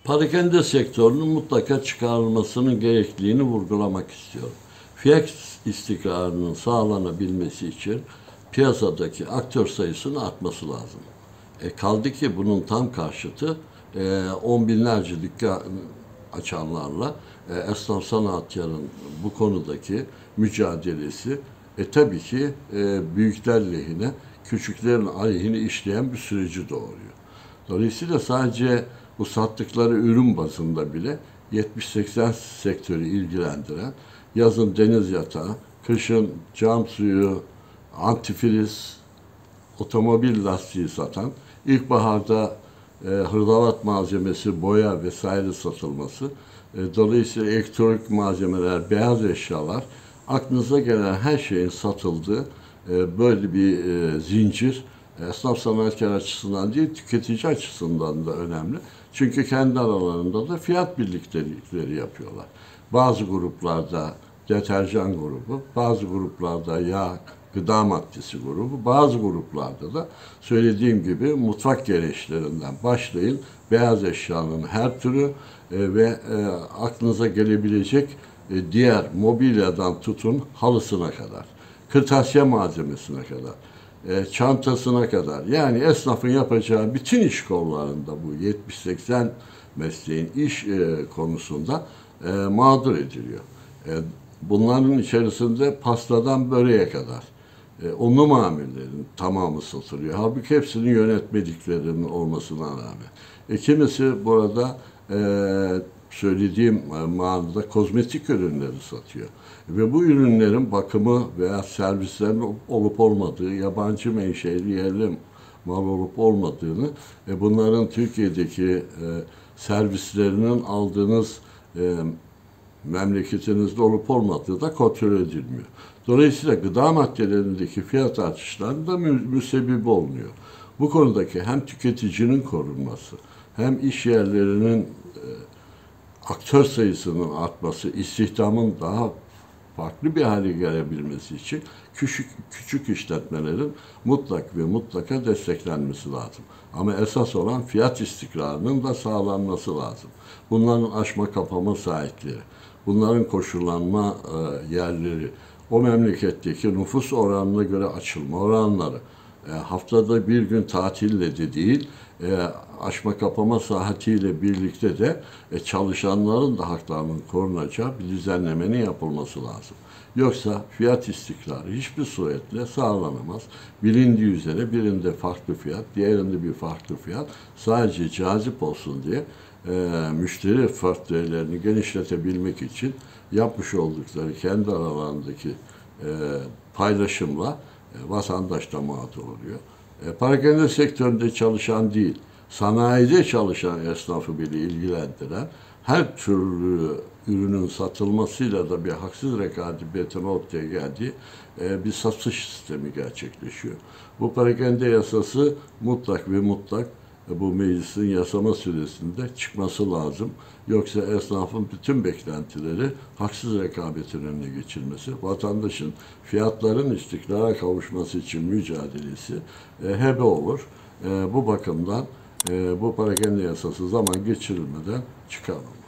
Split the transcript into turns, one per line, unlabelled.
Parakende sektörünün mutlaka çıkarılmasının gerekliliğini vurgulamak istiyorum. Fiyat istikrarının sağlanabilmesi için piyasadaki aktör sayısının artması lazım. Kaldı ki bunun tam karşıtı on binlerce dükkan açanlarla esnaf sanatkarın bu konudaki mücadelesi tabii ki büyükler lehine, küçüklerin aleyhine işleyen bir süreci doğuruyor. Dolayısıyla sadece bu sattıkları ürün bazında bile 70-80 sektörü ilgilendiren, yazın deniz yatağı, kışın cam suyu, antifriz, otomobil lastiği satan, ilkbaharda hırdavat malzemesi, boya vesaire satılması, dolayısıyla elektronik malzemeler, beyaz eşyalar, aklınıza gelen her şeyin satıldığı böyle bir zincir, esnaf sanatkar açısından değil, tüketici açısından da önemli. Çünkü kendi aralarında da fiyat birliktelikleri yapıyorlar. Bazı gruplarda deterjan grubu, bazı gruplarda yağ, gıda maddesi grubu, bazı gruplarda da söylediğim gibi mutfak gereçlerinden başlayın, beyaz eşyanın her türü ve aklınıza gelebilecek diğer mobilyadan tutun halısına kadar, kırtasiye malzemesine kadar, çantasına kadar, yani esnafın yapacağı bütün iş kollarında bu 70-80 mesleğin iş konusunda mağdur ediliyor. Bunların içerisinde pastadan böreğe kadar unlu mamullerin tamamı satılıyor. Halbuki hepsinin yönetmediklerinin olmasına rağmen. Kimisi burada söylediğim mağazada kozmetik ürünleri satıyor. Ve bu ürünlerin bakımı veya servislerin olup olmadığı, yabancı menşeli yerli mal olup olmadığını ve bunların Türkiye'deki servislerinin aldığınız memleketinizde olup olmadığı da kontrol edilmiyor. Dolayısıyla gıda maddelerindeki fiyat artışlarında müsebbibi olmuyor. Bu konudaki hem tüketicinin korunması, hem iş yerlerinin aktör sayısının artması, istihdamın daha farklı bir hale gelebilmesi için küçük işletmelerin mutlak ve mutlaka desteklenmesi lazım. Ama esas olan fiyat istikrarının da sağlanması lazım. Bunların açma kapama sahipleri, bunların koşullanma yerleri, o memleketteki nüfus oranına göre açılma oranları, haftada bir gün tatille de değil, açma kapama saatiyle birlikte de çalışanların da haklarının korunacağı bir düzenlemenin yapılması lazım. Yoksa fiyat istikrarı hiçbir suretle sağlanamaz. Bilindiği üzere birinde farklı fiyat, diğerinde bir farklı fiyat, sadece cazip olsun diye müşteri portföylerini genişletebilmek için yapmış oldukları kendi aralarındaki paylaşımla vatandaş da mağdur oluyor. Parakende sektöründe çalışan değil, sanayide çalışan esnafı bile ilgilendiren her türlü ürünün satılmasıyla da bir haksız rekabetin ortaya geldiği bir satış sistemi gerçekleşiyor. Bu parakende yasası mutlak ve mutlak bu meclisin yasama süresinde çıkması lazım. Yoksa esnafın bütün beklentileri haksız rekabetin önüne geçilmesi, vatandaşın fiyatların istikrara kavuşması için mücadelesi hebe olur. Bu bakımdan bu parakende yasası zaman geçirilmeden çıkarılmalı.